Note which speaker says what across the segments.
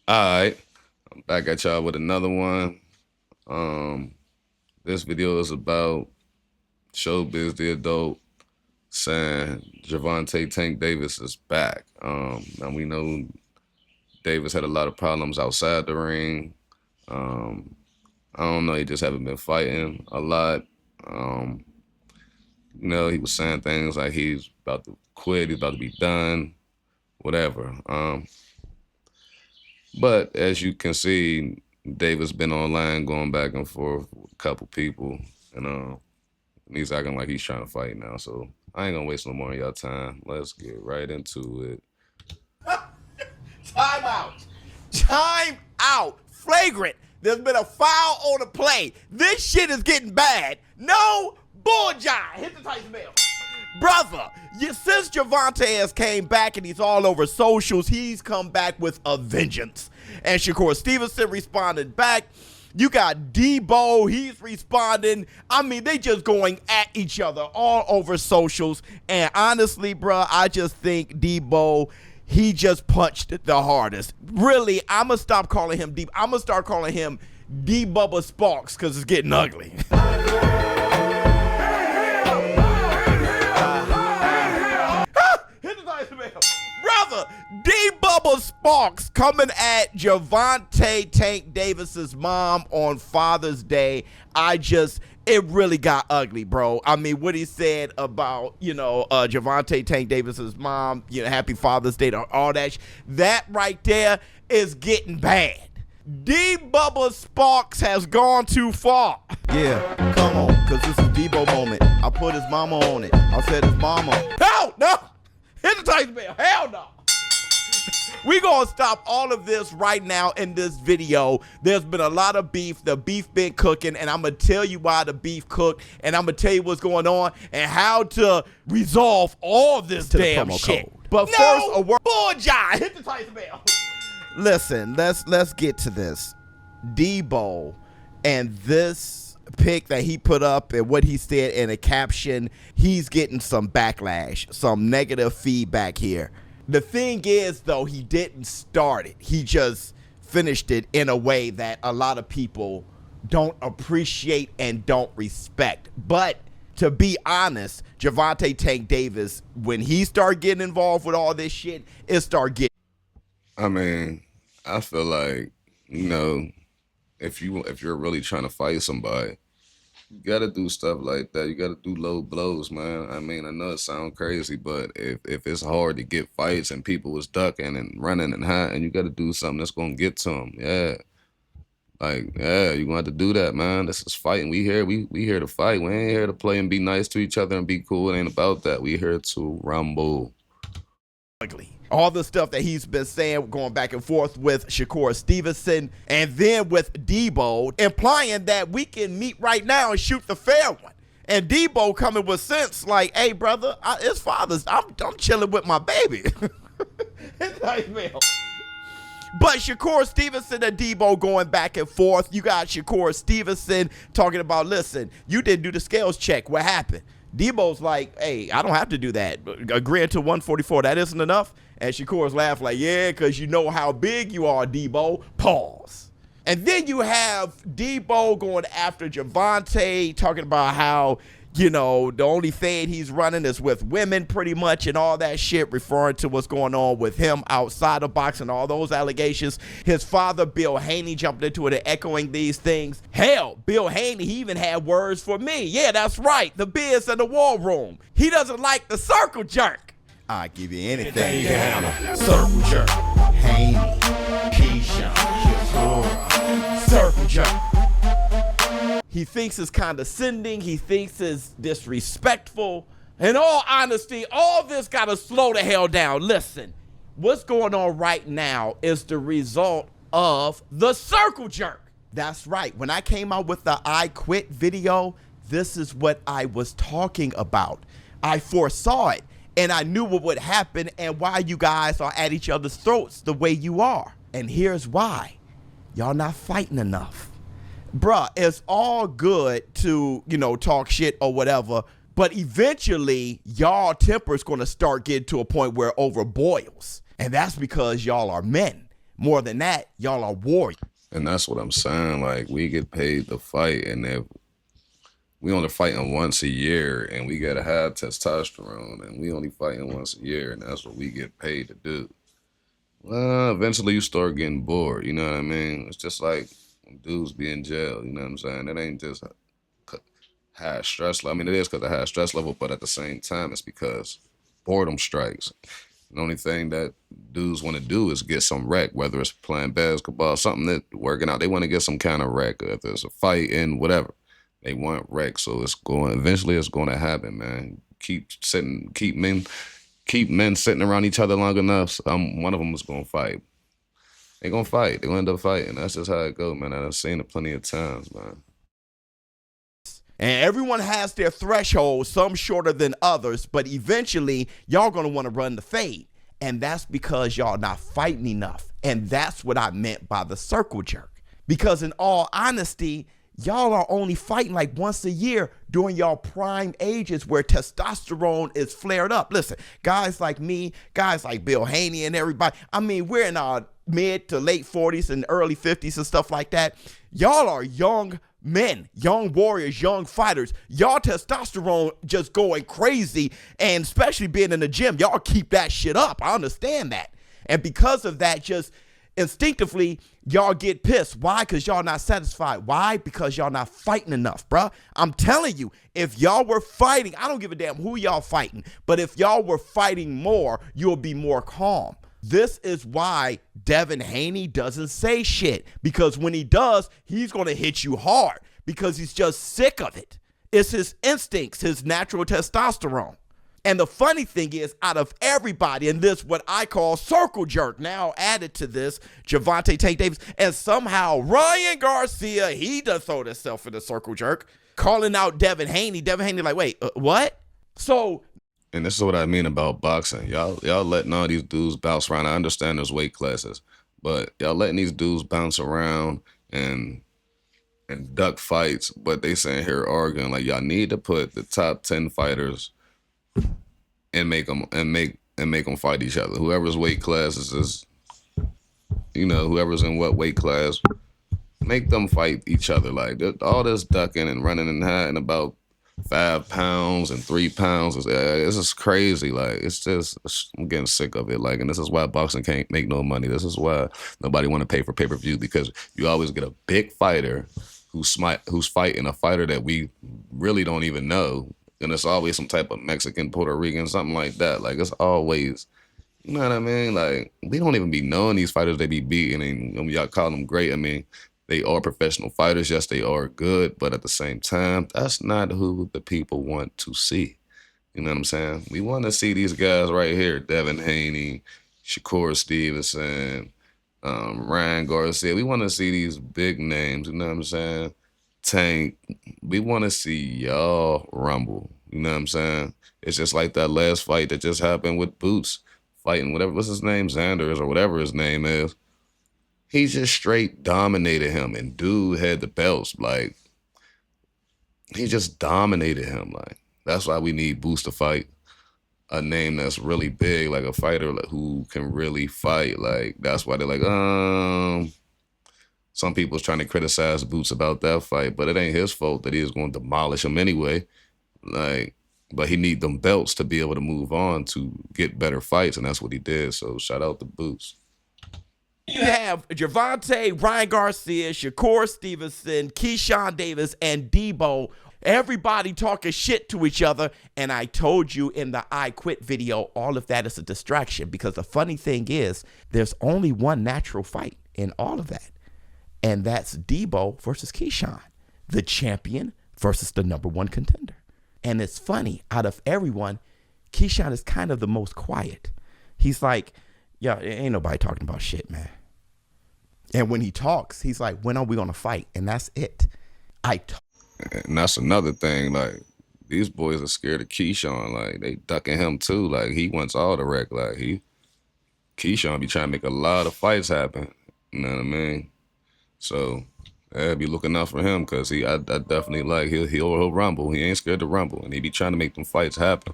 Speaker 1: All right, I'm back at y'all with another one. Um, this video is about Showbiz the Adult saying Gervonta Tank Davis is back. And we know Davis had a lot of problems outside the ring. Um, I don't know, he just haven't been fighting a lot. Um, he was saying things like he's about to quit, he's about to be done, whatever. But as you can see, Davis been online going back and forth with a couple people, and he's acting like he's trying to fight now. So I ain't gonna waste no more of y'all time. Let's get right into it.
Speaker 2: Time out. Time out. Flagrant. There's been a foul on the play. This shit is getting bad. No bull jive. Hit the Tyson bell. Brother, since Gervonta has came back and he's all over socials, he's come back with a vengeance. And Shakur Stevenson responded back. You got Debo, he's responding. I mean, they just going at each other all over socials. And honestly, bro, I just think Debo, he just punched the hardest. Really, I'm going to stop calling him Debo. I'm going to start calling him D-Bubba Sparks because it's getting ugly. Brother, D-Bubba Sparks coming at Gervonta Tank Davis's mom on Father's Day. It really got ugly, bro. I mean, what he said about, Gervonta Tank Davis's mom, happy Father's Day, all that. That right there is getting bad. D-Bubba Sparks has gone too far. Yeah, come on, because this is Debo moment. I put his mama on it. I said his mama. Hell no! Hit the Tyson bell. Hell no. We gonna stop all of this right now in this video. There's been a lot of beef. The beef been cooking, and I'm gonna tell you why the beef cooked, and I'm gonna tell you what's going on and how to resolve all this damn shit. Code. But first, a word. Bull jive. Hit the Tyson bell. Listen, let's get to this. Debo and this pic that he put up and what he said in a caption, he's getting some backlash, some negative feedback here. The thing is, though, he didn't start it. He just finished it in a way that a lot of people don't appreciate and don't respect. But to be honest, Gervonta Tank Davis, when he started getting involved with all this shit, it started getting.
Speaker 1: I mean, I feel like, if you're really trying to fight somebody, you gotta do stuff like that. You gotta do low blows, man. I mean, I know it sounds crazy, but if it's hard to get fights and people was ducking and running and hiding, you gotta do something that's gonna get to them. Yeah, you're gonna have to do that, man. This is fighting. We here to fight. We ain't here to play and be nice to each other and be cool. It ain't about that. We here to rumble.
Speaker 2: Ugly. All the stuff that he's been saying, going back and forth with Shakur Stevenson and then with Debo, implying that we can meet right now and shoot the fair one. And Debo coming with sense like, hey, brother, it's Father's. I'm chilling with my baby. It's like, man. But Shakur Stevenson and Debo going back and forth. You got Shakur Stevenson talking about, listen, you didn't do the scales check. What happened? Debo's like, hey, I don't have to do that. Agreeing to 144, that isn't enough? And Shakur's laugh like, yeah, because you know how big you are, Debo. Pause. And then you have Debo going after Gervonta, talking about how, the only fade he's running is with women pretty much and all that shit, referring to what's going on with him outside of boxing, all those allegations. His father, Bill Haney, jumped into it and echoing these things. Hell, Bill Haney, he even had words for me. Yeah, that's right. The Biz in the war room. He doesn't like the circle jerk. I give you anything you can handle. Circle jerk. Haney. Keyshawn. Circle jerk. He thinks it's condescending. He thinks it's disrespectful. In all honesty, all this got to slow the hell down. Listen, what's going on right now is the result of the circle jerk. That's right. When I came out with the I Quit video, this is what I was talking about. I foresaw it, and I knew what would happen and why you guys are at each other's throats the way you are. And here's why. Y'all not fighting enough. Bruh, it's all good to, talk shit or whatever, but eventually y'all temper is going to start getting to a point where it overboils. And that's because y'all are men. More than that, y'all are warriors.
Speaker 1: And that's what I'm saying. Like, we get paid to fight, and if we only fighting once a year, and we gotta have testosterone, and we only fighting once a year, and that's what we get paid to do. Well, eventually you start getting bored. You know what I mean? It's just like when dudes be in jail. You know what I'm saying? It ain't just high stress level. I mean, it is because of high stress level, but at the same time, it's because boredom strikes. The only thing that dudes want to do is get some rec, whether it's playing basketball, something that working out. They want to get some kind of rec, if there's a fight and whatever. They want rec, so eventually it's going to happen, man. Keep men sitting around each other long enough. So one of them is going to fight. They going to fight. They going to end up fighting. That's just how it goes, man. I've seen it plenty of times, man.
Speaker 2: And everyone has their threshold, some shorter than others, but eventually y'all gonna wanna run the fade. And that's because y'all not fighting enough. And that's what I meant by the circle jerk. Because in all honesty, y'all are only fighting like once a year during y'all prime ages where testosterone is flared up. Listen, guys like me, guys like Bill Haney and everybody, I mean, we're in our mid to late 40s and early 50s and stuff like that. Y'all are young men, young warriors, young fighters. Y'all testosterone just going crazy, and especially being in the gym, y'all keep that shit up. I understand that. And because of that, just instinctively, y'all get pissed. Why? Because y'all not satisfied. Why? Because y'all not fighting enough, bruh. I'm telling you, if y'all were fighting, I don't give a damn who y'all fighting, but if y'all were fighting more, you'll be more calm. This is why Devin Haney doesn't say shit, because when he does, he's going to hit you hard because he's just sick of it. It's his instincts, his natural testosterone. And the funny thing is, out of everybody in this, what I call circle jerk, now added to this, Gervonta Tank Davis, and somehow Ryan Garcia, he does throw himself in the circle jerk, calling out Devin Haney. Devin Haney like, wait, what? So...
Speaker 1: And this is what I mean about boxing. Y'all letting all these dudes bounce around. I understand there's weight classes, but y'all letting these dudes bounce around and duck fights. But they saying here arguing like y'all need to put the top 10 fighters and make them fight each other. Whoever's weight class is whoever's in what weight class, make them fight each other. Like all this ducking and running and hiding about 5 pounds and 3 pounds. It's just crazy. Like, I'm getting sick of it. Like, and this is why boxing can't make no money. This is why nobody want to pay for pay-per-view, because you always get a big fighter who's fighting a fighter that we really don't even know. And it's always some type of Mexican, Puerto Rican, something like that. Like, it's always, you know what I mean? Like, we don't even be knowing these fighters they be beating, and when y'all call them great, I mean, they are professional fighters. Yes, they are good, but at the same time, that's not who the people want to see. You know what I'm saying? We want to see these guys right here, Devin Haney, Shakur Stevenson, Ryan Garcia. We want to see these big names, you know what I'm saying? Tank. We want to see y'all rumble, you know what I'm saying? It's just like that last fight that just happened with Boots fighting what's his name, Xanders or whatever his name is. He just straight dominated him, and dude had the belts. Like, he just dominated him. Like, that's why we need Boots to fight a name that's really big, like a fighter who can really fight. Like, that's why they're like, some people's trying to criticize Boots about that fight, but it ain't his fault that he is going to demolish him anyway. Like, but he need them belts to be able to move on to get better fights, and that's what he did. So shout out to Boots.
Speaker 2: You have Gervonta, Ryan Garcia, Shakur Stevenson, Keyshawn Davis, and Debo. Everybody talking shit to each other. And I told you in the I Quit video, all of that is a distraction, because the funny thing is there's only one natural fight in all of that. And that's Debo versus Keyshawn, the champion versus the #1 contender. And it's funny, out of everyone, Keyshawn is kind of the most quiet. He's like, yeah, ain't nobody talking about shit, man. And when he talks, he's like, when are we going to fight? And that's it.
Speaker 1: And that's another thing. Like, these boys are scared of Keyshawn. Like, they ducking him too. Like, he wants all the wreck. Like, Keyshawn be trying to make a lot of fights happen. You know what I mean? So, yeah, be looking out for him, because I definitely like he'll rumble. He ain't scared to rumble, and he be trying to make them fights happen.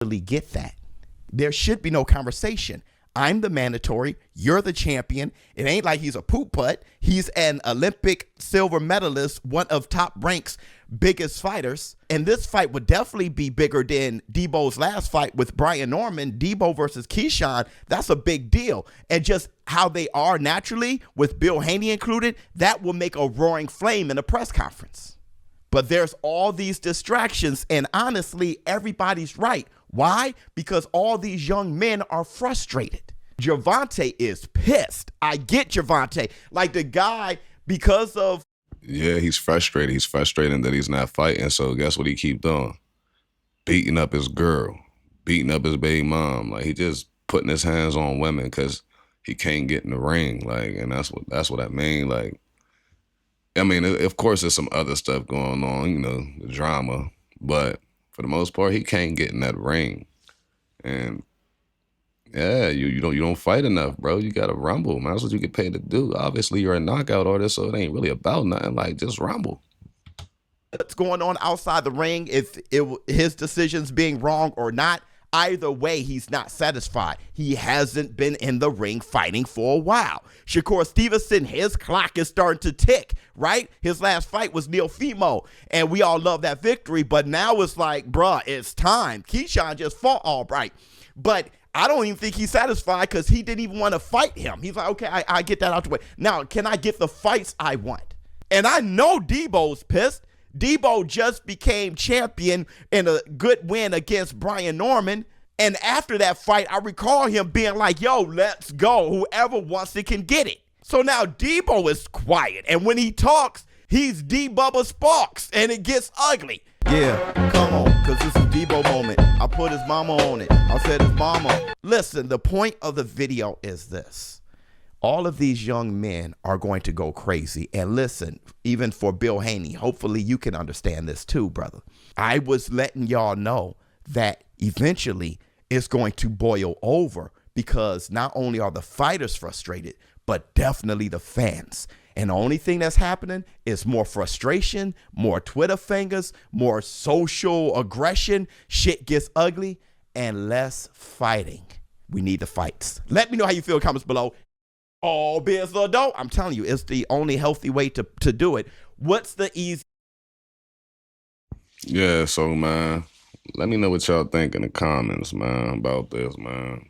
Speaker 2: Really get that. There should be no conversation. I'm the mandatory. You're the champion. It ain't like he's a poop putt. He's an Olympic silver medalist, one of top ranks, biggest fighters. And this fight would definitely be bigger than Debo's last fight with Brian Norman. Debo versus Keyshawn, that's a big deal. And just how they are naturally, with Bill Haney included, that will make a roaring flame in a press conference. But there's all these distractions, and honestly, everybody's right. Why? Because all these young men are frustrated. Gervonta is pissed. I get Gervonta. Like the guy, because of...
Speaker 1: Yeah, he's frustrated. He's frustrated that he's not fighting. So guess what he keep doing? Beating up his girl, beating up his baby mom. Like he just putting his hands on women because he can't get in the ring. Like, and that's what I mean. Like, I mean, of course, there's some other stuff going on, you know, the drama, but for the most part, he can't get in that ring. And yeah, you don't fight enough, bro. You gotta rumble, man. That's what you get paid to do. Obviously, you're a knockout artist, so it ain't really about nothing. Like, just rumble.
Speaker 2: What's going on outside the ring, if his decisions being wrong or not, either way, he's not satisfied. He hasn't been in the ring fighting for a while. Shakur Stevenson, his clock is starting to tick, right? His last fight was Neil Fimo, and we all love that victory, but now it's like, bruh, it's time. Keyshawn just fought all right, but I don't even think he's satisfied because he didn't even want to fight him. He's like, okay, I get that out the way. Now, can I get the fights I want? And I know Debo's pissed. Debo just became champion in a good win against Brian Norman. And after that fight, I recall him being like, yo, let's go. Whoever wants it can get it. So now Debo is quiet. And when he talks, he's D-Bubba Sparks. And it gets ugly. Yeah, come on, because this is Debo moment. I put his mama on it. I said his mama. Listen, the point of the video is this. All of these young men are going to go crazy. And listen, even for Bill Haney, hopefully you can understand this too, brother. I was letting y'all know that eventually it's going to boil over because not only are the fighters frustrated, but definitely the fans. And the only thing that's happening is more frustration, more Twitter fingers, more social aggression. Shit gets ugly and less fighting. We need the fights. Let me know how you feel in comments below. All biz or don't. I'm telling you, it's the only healthy way to do it. What's the easy?
Speaker 1: Yeah, so man, let me know what y'all think in the comments, man, about this, man.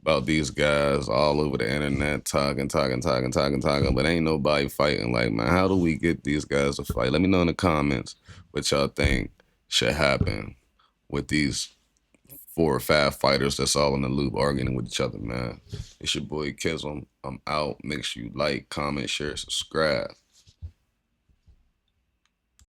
Speaker 1: About these guys all over the internet talking, but ain't nobody fighting. Like, man, how do we get these guys to fight? Let me know in the comments what y'all think should happen with these 4 or 5 fighters that's all in the loop arguing with each other, man. It's your boy Kism. I'm out. Make sure you like, comment, share, subscribe.